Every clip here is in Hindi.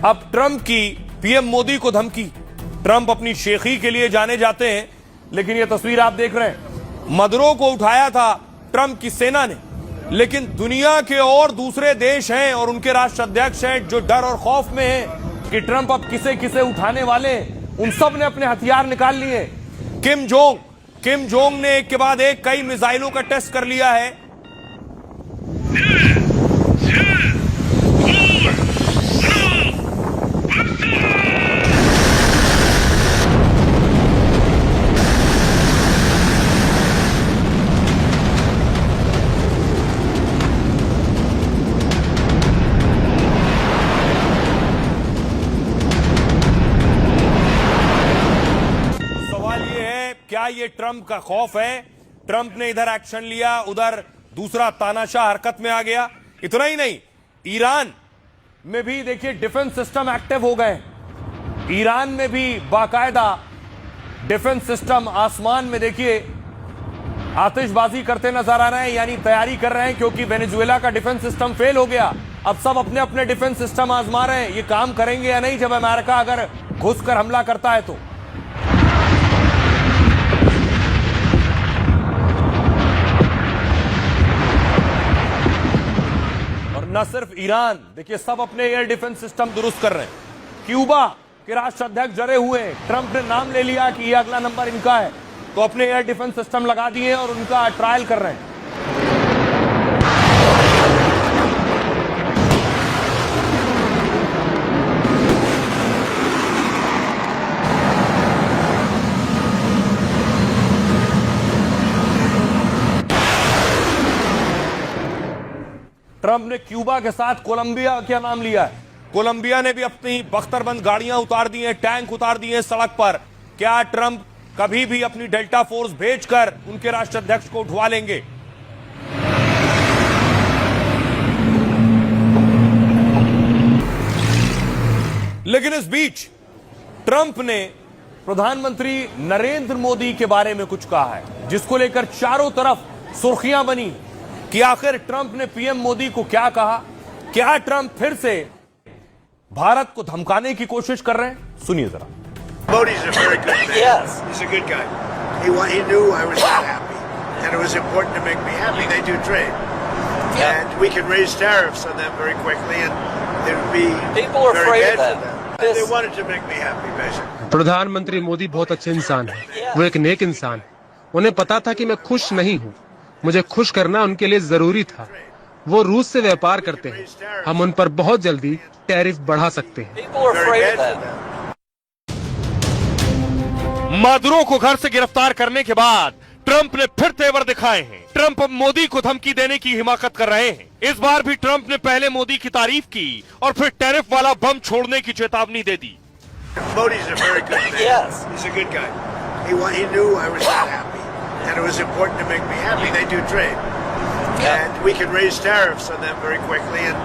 अब ट्रंप की पीएम मोदी को धमकी। ट्रंप अपनी शेखी के लिए जाने जाते हैं, लेकिन यह तस्वीर आप देख रहे हैं, मदरो को उठाया था ट्रंप की सेना ने, लेकिन दुनिया के और दूसरे देश हैं और उनके राष्ट्राध्यक्ष हैं जो डर और खौफ में हैं कि ट्रंप अब किसे किसे उठाने वाले हैं। उन सब ने अपने हथियार निकाल लिए। किम जोंग ने एक के बाद एक कई मिसाइलों का टेस्ट कर लिया है। क्या ये ट्रंप का खौफ है? ट्रंप ने इधर एक्शन लिया, उधर दूसरा तानाशाह हरकत में आ गया। इतना ही नहीं, ईरान में भी देखिए डिफेंस सिस्टम एक्टिव हो गए। ईरान में भी बाकायदा डिफेंस सिस्टम आसमान में देखिए आतिशबाजी करते नजर आ रहे हैं, यानी तैयारी कर रहे हैं, क्योंकि वेनेजुएला का डिफेंस सिस्टम फेल हो गया। अब सब अपने अपने डिफेंस सिस्टम आजमा रहे हैं, ये काम करेंगे या नहीं जब अमेरिका अगर घुसकर हमला करता है तो। न सिर्फ ईरान, देखिए सब अपने एयर डिफेंस सिस्टम दुरुस्त कर रहे हैं। क्यूबा के राष्ट्राध्यक्ष डरे हुए, ट्रंप ने नाम ले लिया कि ये अगला नंबर इनका है, तो अपने एयर डिफेंस सिस्टम लगा दिए और उनका ट्रायल कर रहे हैं। ट्रंप ने क्यूबा के साथ कोलंबिया क्या नाम लिया है। कोलंबिया ने भी अपनी बख्तरबंद गाड़ियां उतार दी हैं, टैंक उतार दिए हैं सड़क पर। क्या ट्रंप कभी भी अपनी डेल्टा फोर्स भेजकर उनके राष्ट्राध्यक्ष को उठवा लेंगे? लेकिन इस बीच ट्रंप ने प्रधानमंत्री नरेंद्र मोदी के बारे में कुछ कहा है, जिसको लेकर चारों तरफ सुर्खियां बनी कि आखिर ट्रंप ने पीएम मोदी को क्या कहा। क्या ट्रंप फिर से भारत को धमकाने की कोशिश कर रहे हैं? सुनिए जरा। Modi's a very good man. Yes. He's a good guy. He knew I was not happy, and it was important to make me happy. They do trade, and we can raise tariffs on them very quickly, and it would be very bad for them. They wanted to make me happy, basically. प्रधानमंत्री मोदी बहुत अच्छे इंसान हैं। वो एक नेक इंसान है। उन्हें पता था कि मैं खुश नहीं हूँ, मुझे खुश करना उनके लिए जरूरी था। वो रूस से व्यापार करते हैं, हम उन पर बहुत जल्दी टैरिफ बढ़ा सकते हैं। मदुरो को घर से गिरफ्तार करने के बाद ट्रंप ने फिर तेवर दिखाए हैं। ट्रंप अब मोदी को धमकी देने की हिमाकत कर रहे हैं। इस बार भी ट्रंप ने पहले मोदी की तारीफ की और फिर टैरिफ वाला बम छोड़ने की चेतावनी दे दी। Modi's a very good man. Yes. He's a good guy. He knew I was not happy, and it was important to make me happy. They do trade, and we can raise tariffs on them very quickly, and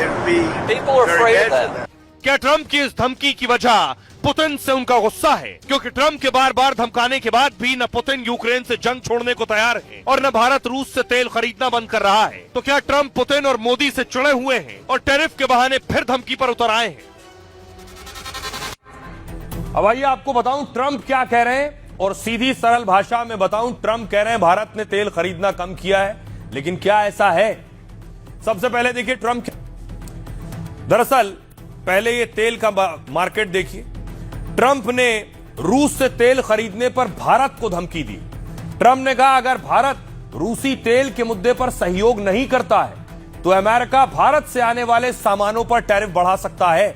it would be very bad for them. क्या ट्रंप की इस धमकी की वजह पुतिन से उनका गुस्सा है? क्योंकि ट्रंप के बार बार धमकाने के बाद भी न पुतिन यूक्रेन से जंग छोड़ने को तैयार है और न भारत रूस से तेल खरीदना बंद कर रहा है। तो क्या ट्रंप पुतिन और मोदी से चिढ़े हुए हैं और टैरिफ के बहाने फिर धमकी पर उतर आए हैं? अब आइए आपको बताऊं ट्रंप क्या कह रहे हैं, और सीधी सरल भाषा में बताऊं, ट्रंप कह रहे हैं भारत ने तेल खरीदना कम किया है, लेकिन क्या ऐसा है? सबसे पहले देखिए ट्रंप, दरअसल पहले ये तेल का मार्केट देखिए। ट्रंप ने रूस से तेल खरीदने पर भारत को धमकी दी। ट्रंप ने कहा अगर भारत रूसी तेल के मुद्दे पर सहयोग नहीं करता है तो अमेरिका भारत से आने वाले सामानों पर टैरिफ बढ़ा सकता है।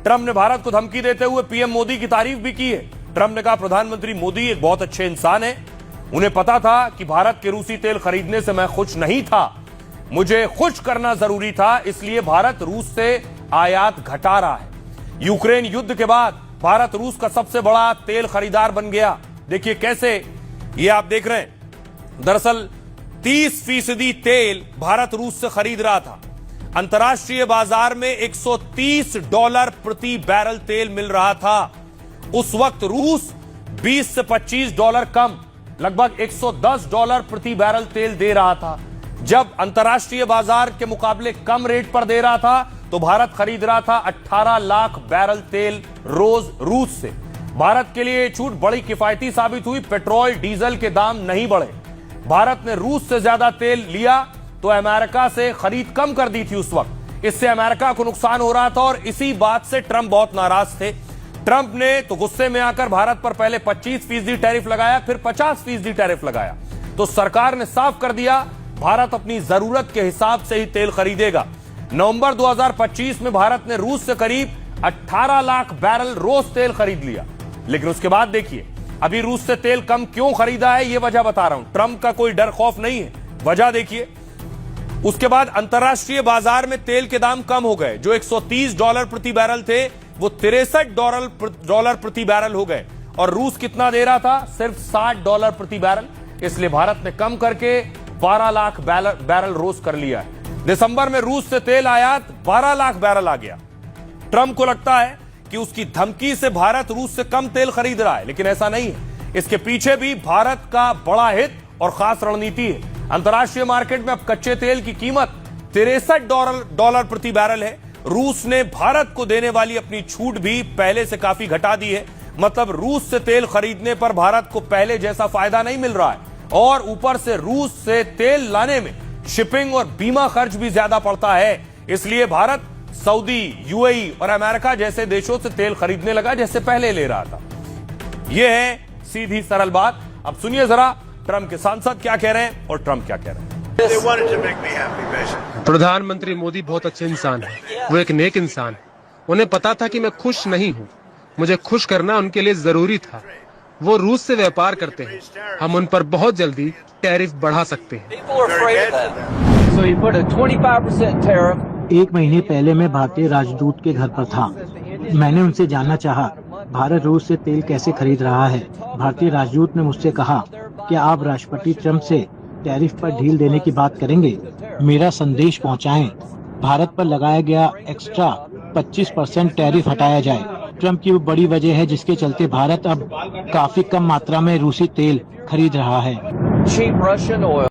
ट्रंप ने भारत को धमकी देते हुए पीएम मोदी की तारीफ भी की है। ट्रंप ने कहा प्रधानमंत्री मोदी एक बहुत अच्छे इंसान है, उन्हें पता था कि भारत के रूसी तेल खरीदने से मैं खुश नहीं था, मुझे खुश करना जरूरी था, इसलिए भारत रूस से आयात घटा रहा है। यूक्रेन युद्ध के बाद भारत रूस का सबसे बड़ा तेल खरीदार बन गया। देखिए कैसे, ये आप देख रहे हैं, दरअसल 30% तेल भारत रूस से खरीद रहा था। अंतर्राष्ट्रीय बाजार में $130 प्रति बैरल तेल मिल रहा था। उस वक्त रूस $20 से $25 कम, लगभग $110 प्रति बैरल तेल दे रहा था। जब अंतर्राष्ट्रीय बाजार के मुकाबले कम रेट पर दे रहा था तो भारत खरीद रहा था 18 लाख बैरल तेल रोज रूस से। भारत के लिए ये छूट बड़ी किफायती साबित हुई। पेट्रोल डीजल के दाम नहीं बढ़े। भारत ने रूस से ज्यादा तेल लिया तो अमेरिका से खरीद कम कर दी थी उस वक्त। इससे अमेरिका को नुकसान हो रहा था और इसी बात से ट्रंप बहुत नाराज थे। ट्रंप ने तो गुस्से में आकर भारत पर पहले 25% टैरिफ लगाया, फिर 50% टैरिफ लगाया। तो सरकार ने साफ कर दिया भारत अपनी जरूरत के हिसाब से ही तेल खरीदेगा। नवंबर 2025 में भारत ने रूस से करीब 18 लाख बैरल रोज तेल खरीद लिया। लेकिन उसके बाद देखिए अभी रूस से तेल कम क्यों खरीदा है, यह वजह बता रहा हूं। ट्रंप का कोई डर खौफ नहीं है, वजह देखिए। उसके बाद अंतर्राष्ट्रीय बाजार में तेल के दाम कम हो गए। जो $130 प्रति बैरल थे वो $63 प्रति बैरल हो गए। और रूस कितना दे रहा था? सिर्फ $60 प्रति बैरल। इसलिए भारत ने कम करके 12 लाख बैरल रोज कर लिया है। दिसंबर में रूस से तेल आयात 12 लाख बैरल आ गया। ट्रंप को लगता है कि उसकी धमकी से भारत रूस से कम तेल खरीद रहा है, लेकिन ऐसा नहीं है। इसके पीछे भी भारत का बड़ा हित और खास रणनीति है। अंतर्राष्ट्रीय मार्केट में अब कच्चे तेल की कीमत $63 प्रति बैरल है। रूस ने भारत को देने वाली अपनी छूट भी पहले से काफी घटा दी है। मतलब रूस से तेल खरीदने पर भारत को पहले जैसा फायदा नहीं मिल रहा है और ऊपर से रूस से तेल लाने में शिपिंग और बीमा खर्च भी ज्यादा पड़ता है। इसलिए भारत सऊदी, यूएई और अमेरिका जैसे देशों से तेल खरीदने लगा जैसे पहले ले रहा था। यह है सीधी सरल बात। अब सुनिए जरा ट्रंप के सांसद क्या कह रहे हैं और ट्रंप क्या कह रहे हैं। They wanted to make me happy, basically. प्रधानमंत्री मोदी बहुत अच्छे इंसान है। वो एक नेक इंसान है। उन्हें पता था कि मैं खुश नहीं हूँ, मुझे खुश करना उनके लिए जरूरी था। वो रूस से व्यापार करते हैं, हम उन पर बहुत जल्दी टैरिफ बढ़ा सकते हैं। People are afraid of that. So you put a 25% tariff. एक महीने पहले मैं भारतीय राजदूत के घर पर था। मैंने उनसे जानना चाहा भारत रूस से तेल कैसे खरीद रहा है। भारतीय राजदूत ने मुझसे कहा कि आप राष्ट्रपति ट्रंप से टैरिफ पर ढील देने की बात करेंगे। मेरा संदेश पहुंचाएं, भारत पर लगाया गया एक्स्ट्रा 25% टैरिफ हटाया जाए। ट्रंप की वो बड़ी वजह है जिसके चलते भारत अब काफी कम मात्रा में रूसी तेल खरीद रहा है। Cheap Russian oil.